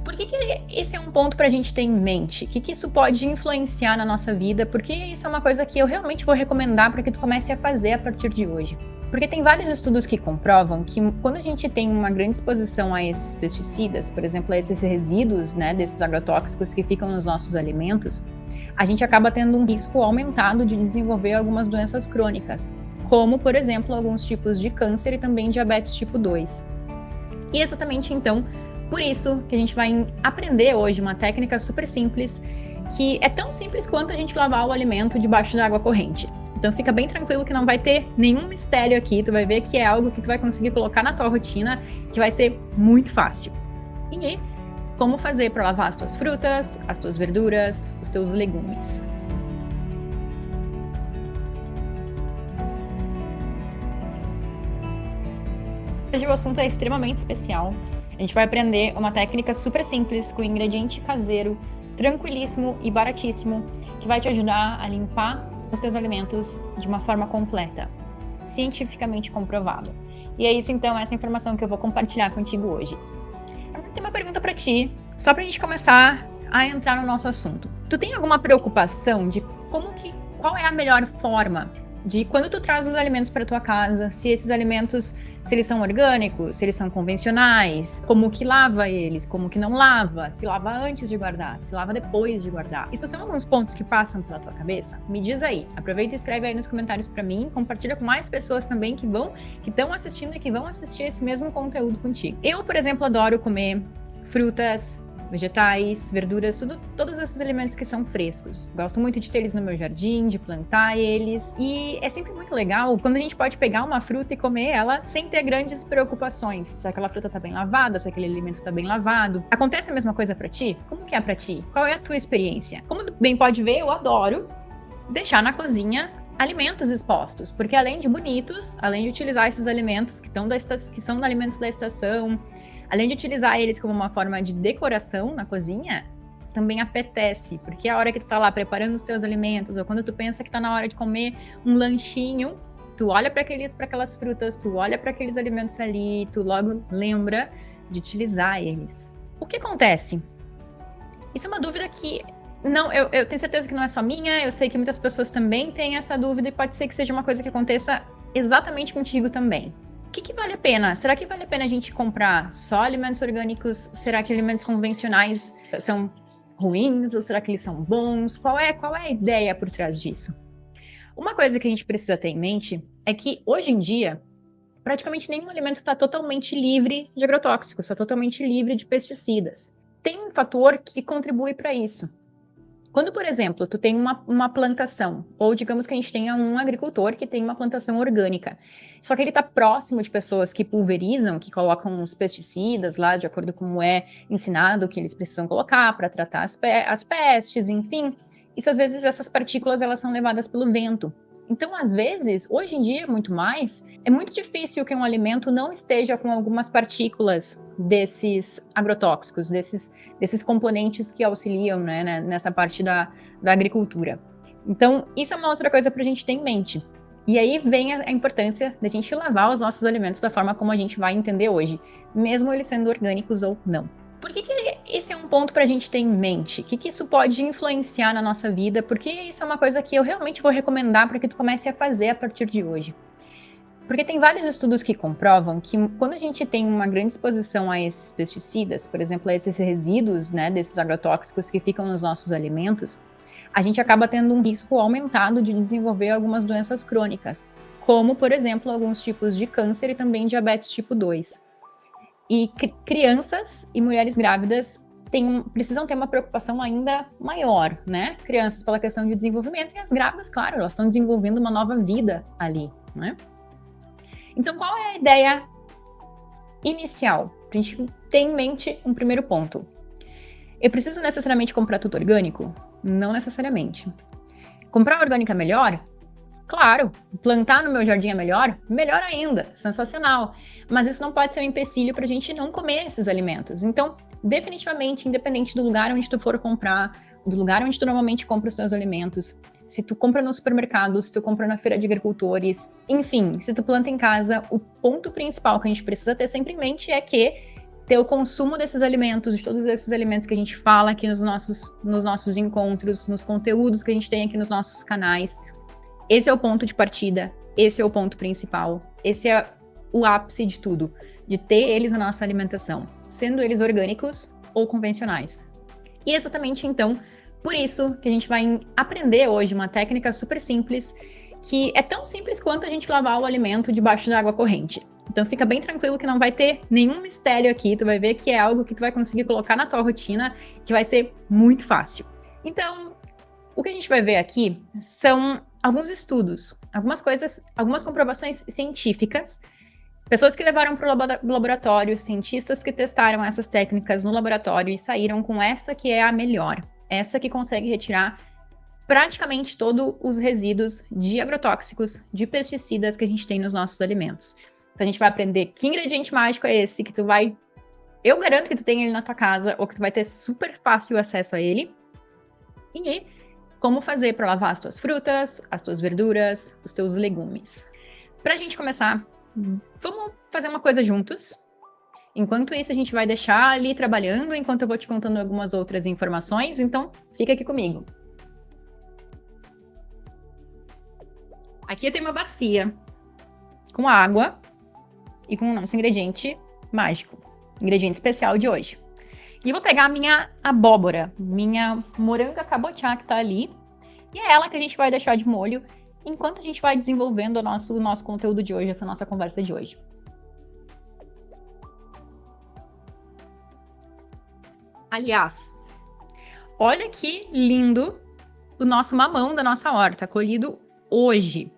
Por que esse é um ponto para a gente ter em mente? O que isso pode influenciar na nossa vida? Porque isso é uma coisa que eu realmente vou recomendar para que tu comece a fazer a partir de hoje. Porque tem vários estudos que comprovam que quando a gente tem uma grande exposição a esses pesticidas, por exemplo, a esses resíduos, né, desses agrotóxicos que ficam nos nossos alimentos, a gente acaba tendo um risco aumentado de desenvolver algumas doenças crônicas, como, por exemplo, alguns tipos de câncer e também diabetes tipo 2. E exatamente então, por isso que a gente vai aprender hoje uma técnica super simples, que é tão simples quanto a gente lavar o alimento debaixo da água corrente. Então fica bem tranquilo que não vai ter nenhum mistério aqui, tu vai ver que é algo que tu vai conseguir colocar na tua rotina, que vai ser muito fácil. E como fazer para lavar as tuas frutas, as tuas verduras, os teus legumes. Hoje o assunto é extremamente especial. A gente vai aprender uma técnica super simples, com ingrediente caseiro, tranquilíssimo e baratíssimo, que vai te ajudar a limpar os teus alimentos de uma forma completa, cientificamente comprovado. E é isso então, essa informação que eu vou compartilhar contigo hoje. Eu tenho uma pergunta para ti, só pra gente começar a entrar no nosso assunto. Tu tem alguma preocupação de qual é a melhor forma de quando tu traz os alimentos para tua casa, se esses alimentos, se eles são orgânicos, se eles são convencionais, como que lava eles, como que não lava, se lava antes de guardar, se lava depois de guardar. Isso são alguns pontos que passam pela tua cabeça? Me diz aí, aproveita e escreve aí nos comentários para mim, compartilha com mais pessoas também que estão assistindo e que vão assistir esse mesmo conteúdo contigo. Eu, por exemplo, adoro comer frutas, vegetais, verduras, todos esses alimentos que são frescos. Gosto muito de ter eles no meu jardim, de plantar eles. E é sempre muito legal quando a gente pode pegar uma fruta e comer ela sem ter grandes preocupações. Se aquela fruta tá bem lavada, se aquele alimento tá bem lavado. Acontece a mesma coisa pra ti? Como que é pra ti? Qual é a tua experiência? Como tu bem pode ver, eu adoro deixar na cozinha alimentos expostos, porque além de bonitos, além de utilizar esses alimentos que são alimentos da estação, além de utilizar eles como uma forma de decoração na cozinha, também apetece, porque a hora que tu tá lá preparando os teus alimentos, ou quando tu pensa que tá na hora de comer um lanchinho, tu olha para aquelas frutas, tu olha para aqueles alimentos ali, tu logo lembra de utilizar eles. O que acontece? Isso é uma dúvida que eu tenho certeza que não é só minha, eu sei que muitas pessoas também têm essa dúvida e pode ser que seja uma coisa que aconteça exatamente contigo também. O que vale a pena? Será que vale a pena a gente comprar só alimentos orgânicos? Será que alimentos convencionais são ruins ou será que eles são bons? Qual é a ideia por trás disso? Uma coisa que a gente precisa ter em mente é que hoje em dia praticamente nenhum alimento está totalmente livre de agrotóxicos, está totalmente livre de pesticidas. Tem um fator que contribui para isso. Quando, por exemplo, tu tem uma plantação, ou digamos que a gente tenha um agricultor que tem uma plantação orgânica, só que ele está próximo de pessoas que pulverizam, que colocam os pesticidas lá, de acordo com como é ensinado que eles precisam colocar para tratar as pestes, enfim. Isso, às vezes, essas partículas, elas são levadas pelo vento. Então, às vezes, hoje em dia, muito mais, é muito difícil que um alimento não esteja com algumas partículas desses agrotóxicos, desses componentes que auxiliam, né, nessa parte da agricultura. Então, isso é uma outra coisa para a gente ter em mente. E aí vem a importância da gente lavar os nossos alimentos da forma como a gente vai entender hoje, mesmo eles sendo orgânicos ou não. Por que esse é um ponto para a gente ter em mente? O que isso pode influenciar na nossa vida? Porque isso é uma coisa que eu realmente vou recomendar para que tu comece a fazer a partir de hoje. Porque tem vários estudos que comprovam que quando a gente tem uma grande exposição a esses pesticidas, por exemplo, a esses resíduos, né, desses agrotóxicos que ficam nos nossos alimentos, a gente acaba tendo um risco aumentado de desenvolver algumas doenças crônicas, como, por exemplo, alguns tipos de câncer e também diabetes tipo 2. E crianças e mulheres grávidas precisam ter uma preocupação ainda maior, né? Crianças pela questão de desenvolvimento e as grávidas, claro, elas estão desenvolvendo uma nova vida ali, né? Então, qual é a ideia inicial? Pra gente ter em mente um primeiro ponto. Eu preciso necessariamente comprar tudo orgânico? Não necessariamente. Comprar orgânico é melhor? Claro. Plantar no meu jardim é melhor? Melhor ainda. Sensacional. Mas isso não pode ser um empecilho para a gente não comer esses alimentos. Então, definitivamente, independente do lugar onde tu for comprar, do lugar onde tu normalmente compra os teus alimentos, se tu compra no supermercado, se tu compra na feira de agricultores, enfim, se tu planta em casa, o ponto principal que a gente precisa ter sempre em mente é que ter o consumo desses alimentos, de todos esses alimentos que a gente fala aqui nos nossos encontros, nos conteúdos que a gente tem aqui nos nossos canais. Esse é o ponto de partida, esse é o ponto principal, esse é o ápice de tudo, de ter eles na nossa alimentação, sendo eles orgânicos ou convencionais. E exatamente então, por isso que a gente vai aprender hoje uma técnica super simples, que é tão simples quanto a gente lavar o alimento debaixo da água corrente. Então fica bem tranquilo que não vai ter nenhum mistério aqui, tu vai ver que é algo que tu vai conseguir colocar na tua rotina, que vai ser muito fácil. Então, o que a gente vai ver aqui são alguns estudos, algumas coisas, algumas comprovações científicas, pessoas que levaram para o laboratório, cientistas que testaram essas técnicas no laboratório e saíram com essa que é a melhor, essa que consegue retirar praticamente todos os resíduos de agrotóxicos, de pesticidas que a gente tem nos nossos alimentos. Então a gente vai aprender que ingrediente mágico é esse que tu vai... Eu garanto que tu tem ele na tua casa ou que tu vai ter super fácil acesso a ele. E como fazer para lavar as tuas frutas, as tuas verduras, os teus legumes. Para a gente começar, vamos fazer uma coisa juntos. Enquanto isso, a gente vai deixar ali trabalhando, enquanto eu vou te contando algumas outras informações. Então, fica aqui comigo. Aqui eu tenho uma bacia com água e com o nosso ingrediente mágico, ingrediente especial de hoje. E vou pegar a minha abóbora, minha moranga cabotiá que tá ali, e é ela que a gente vai deixar de molho enquanto a gente vai desenvolvendo o nosso conteúdo de hoje, essa nossa conversa de hoje. Aliás, olha que lindo o nosso mamão da nossa horta, colhido hoje.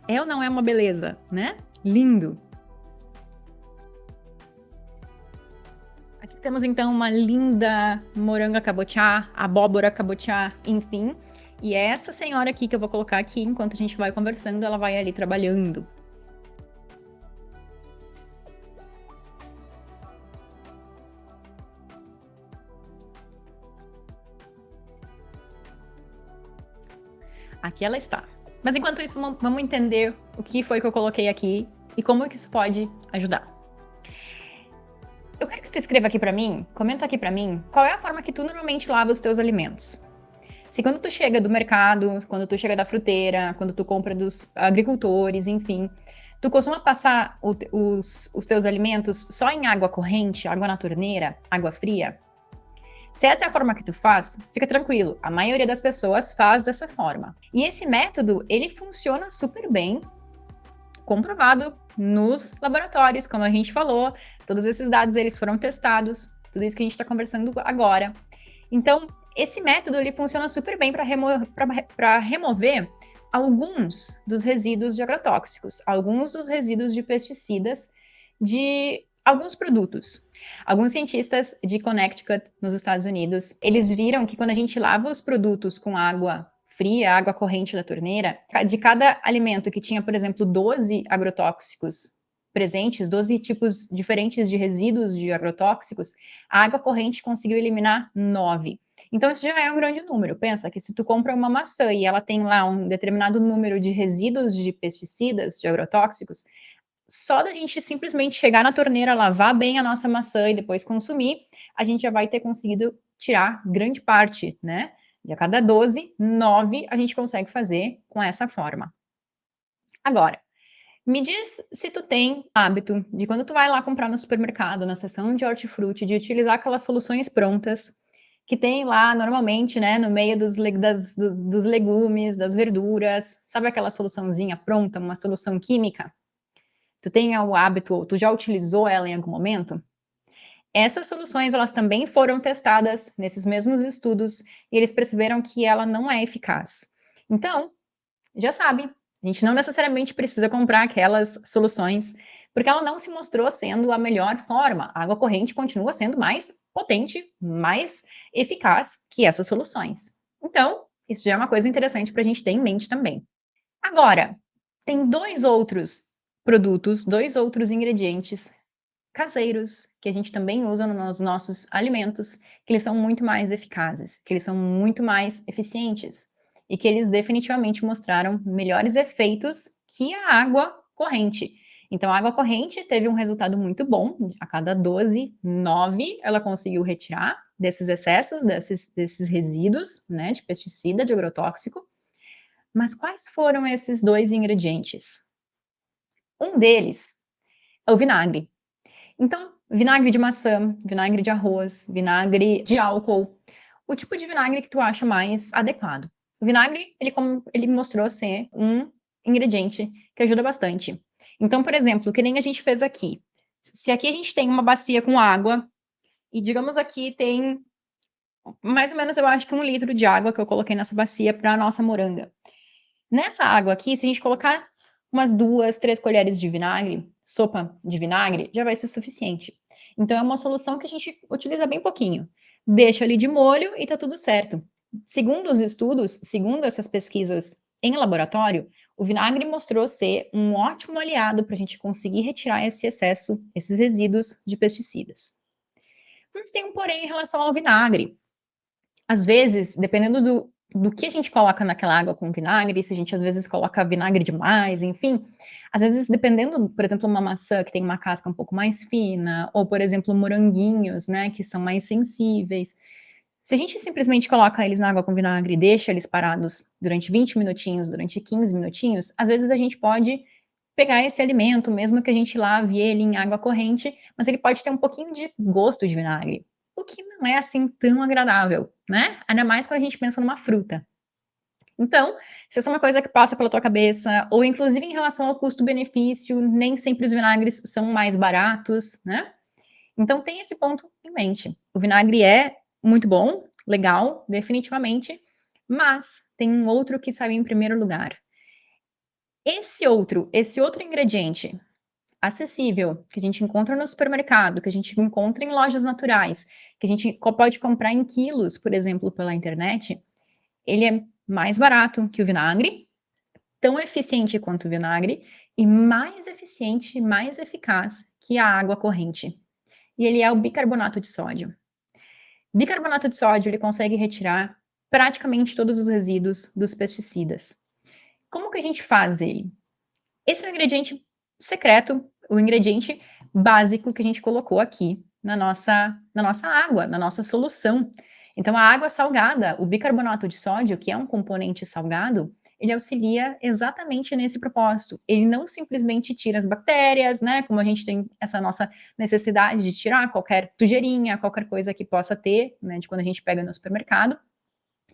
É ou não é uma beleza, né? Lindo! Aqui temos então uma linda moranga cabotiá, abóbora cabotiá, enfim. E é essa senhora aqui que eu vou colocar aqui, enquanto a gente vai conversando, ela vai ali trabalhando. Aqui ela está. Mas enquanto isso, vamos entender o que foi que eu coloquei aqui e como que isso pode ajudar. Eu quero que tu escreva aqui pra mim, comenta aqui pra mim, qual é a forma que tu normalmente lava os teus alimentos. Se quando tu chega do mercado, quando tu chega da fruteira, quando tu compra dos agricultores, enfim, tu costuma passar os teus alimentos só em água corrente, água na torneira, água fria? Se essa é a forma que tu faz, fica tranquilo, a maioria das pessoas faz dessa forma. E esse método, ele funciona super bem, comprovado nos laboratórios, como a gente falou, todos esses dados eles foram testados, tudo isso que a gente está conversando agora. Então, esse método ele funciona super bem para remover alguns dos resíduos de agrotóxicos, alguns dos resíduos de pesticidas de alguns produtos. Alguns cientistas de Connecticut, nos Estados Unidos, eles viram que quando a gente lava os produtos com água fria, água corrente da torneira, de cada alimento que tinha, por exemplo, 12 agrotóxicos presentes, 12 tipos diferentes de resíduos de agrotóxicos, a água corrente conseguiu eliminar 9. Então, isso já é um grande número. Pensa que se tu compra uma maçã e ela tem lá um determinado número de resíduos de pesticidas, de agrotóxicos, só da gente simplesmente chegar na torneira, lavar bem a nossa maçã e depois consumir, a gente já vai ter conseguido tirar grande parte, né? De a cada 12, 9 a gente consegue fazer com essa forma. Agora, me diz se tu tem hábito de quando tu vai lá comprar no supermercado, na seção de hortifruti, de utilizar aquelas soluções prontas que tem lá normalmente, né, no meio dos legumes, das verduras, sabe aquela soluçãozinha pronta, uma solução química? Tu tem o hábito, ou tu já utilizou ela em algum momento? Essas soluções, elas também foram testadas nesses mesmos estudos e eles perceberam que ela não é eficaz. Então, já sabe, a gente não necessariamente precisa comprar aquelas soluções, porque ela não se mostrou sendo a melhor forma. A água corrente continua sendo mais potente, mais eficaz que essas soluções. Então, isso já é uma coisa interessante para a gente ter em mente também. Agora, tem dois outros produtos, dois outros ingredientes caseiros que a gente também usa nos nossos alimentos, que eles são muito mais eficazes, que eles são muito mais eficientes e que eles definitivamente mostraram melhores efeitos que a água corrente. Então, a água corrente teve um resultado muito bom. A cada 12, 9 ela conseguiu retirar desses excessos, desses resíduos, né, de pesticida, de agrotóxico. Mas quais foram esses 2 ingredientes? Um deles é o vinagre. Então, vinagre de maçã, vinagre de arroz, vinagre de álcool, o tipo de vinagre que tu acha mais adequado. O vinagre, ele mostrou ser um ingrediente que ajuda bastante. Então, por exemplo, que nem a gente fez aqui. Se aqui a gente tem uma bacia com água, e digamos aqui tem mais ou menos, eu acho que 1 litro de água que eu coloquei nessa bacia para a nossa moranga. Nessa água aqui, se a gente colocar umas 2, 3 colheres de vinagre, sopa de vinagre, já vai ser suficiente. Então é uma solução que a gente utiliza bem pouquinho. Deixa ali de molho e tá tudo certo. Segundo os estudos, segundo essas pesquisas em laboratório, o vinagre mostrou ser um ótimo aliado para a gente conseguir retirar esse excesso, esses resíduos de pesticidas. Mas tem um porém em relação ao vinagre. Às vezes, dependendo do que a gente coloca naquela água com vinagre, se a gente às vezes coloca vinagre demais, enfim, às vezes dependendo, por exemplo, uma maçã que tem uma casca um pouco mais fina, ou por exemplo, moranguinhos, né, que são mais sensíveis. Se a gente simplesmente coloca eles na água com vinagre e deixa eles parados durante 20 minutinhos, durante 15 minutinhos, às vezes a gente pode pegar esse alimento, mesmo que a gente lave ele em água corrente, mas ele pode ter um pouquinho de gosto de vinagre, o que não é assim tão agradável, né? Ainda mais quando a gente pensa numa fruta. Então, se essa é uma coisa que passa pela tua cabeça, ou inclusive em relação ao custo-benefício, nem sempre os vinagres são mais baratos, né? Então tem esse ponto em mente. O vinagre é muito bom, legal, definitivamente, mas tem um outro que saiu em primeiro lugar. Esse outro ingrediente acessível, que a gente encontra no supermercado, que a gente encontra em lojas naturais, que a gente pode comprar em quilos, por exemplo, pela internet, ele é mais barato que o vinagre, tão eficiente quanto o vinagre e mais eficiente, mais eficaz que a água corrente. E ele é o bicarbonato de sódio. Bicarbonato de sódio, ele consegue retirar praticamente todos os resíduos dos pesticidas. Como que a gente faz ele? Esse é o ingrediente secreto, o ingrediente básico que a gente colocou aqui na nossa água, na nossa solução. Então, a água salgada, o bicarbonato de sódio, que é um componente salgado, ele auxilia exatamente nesse propósito. Ele não simplesmente tira as bactérias, né? Como a gente tem essa nossa necessidade de tirar qualquer sujeirinha, qualquer coisa que possa ter, né? De quando a gente pega no supermercado,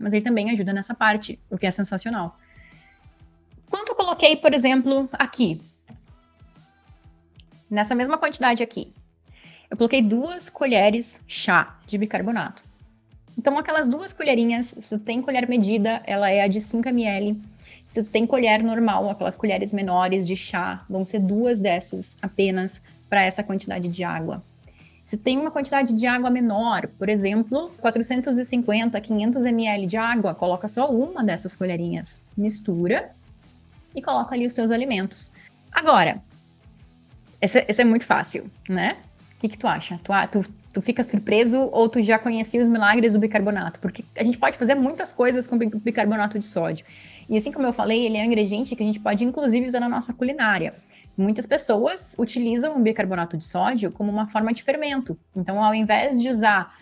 mas ele também ajuda nessa parte, o que é sensacional. Quanto eu coloquei, por exemplo, aqui? Nessa mesma quantidade aqui. Eu coloquei 2 colheres chá de bicarbonato. Então, aquelas 2 colherinhas, se tu tem colher medida, ela é a de 5 ml. Se tu tem colher normal, aquelas colheres menores de chá, vão ser 2 dessas apenas para essa quantidade de água. Se tu tem uma quantidade de água menor, por exemplo, 450, 500 ml de água, coloca só uma dessas colherinhas. Mistura e coloca ali os teus alimentos. Agora, esse é muito fácil, né? O que tu acha? Tu fica surpreso ou tu já conhecia os milagres do bicarbonato? Porque a gente pode fazer muitas coisas com bicarbonato de sódio. E assim como eu falei, ele é um ingrediente que a gente pode inclusive usar na nossa culinária. Muitas pessoas utilizam o bicarbonato de sódio como uma forma de fermento. Então, ao invés de usar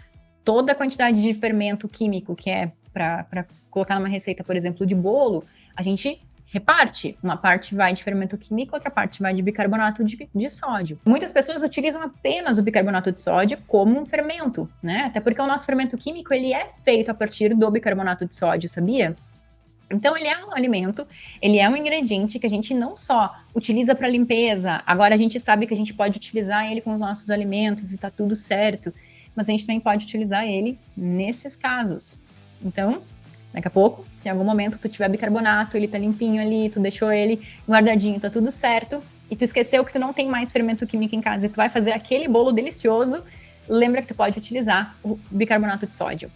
toda a quantidade de fermento químico que é para colocar numa receita, por exemplo, de bolo, a gente reparte. Uma parte vai de fermento químico, outra parte vai de bicarbonato de sódio. Muitas pessoas utilizam apenas o bicarbonato de sódio como um fermento, né? Até porque o nosso fermento químico, ele é feito a partir do bicarbonato de sódio, sabia? Então, ele é um alimento, ele é um ingrediente que a gente não só utiliza para limpeza, agora a gente sabe que a gente pode utilizar ele com os nossos alimentos e tá tudo certo, mas a gente também pode utilizar ele nesses casos. Então, daqui a pouco, se em algum momento tu tiver bicarbonato, ele tá limpinho ali, tu deixou ele guardadinho, tá tudo certo, e tu esqueceu que tu não tem mais fermento químico em casa e tu vai fazer aquele bolo delicioso, lembra que tu pode utilizar o bicarbonato de sódio.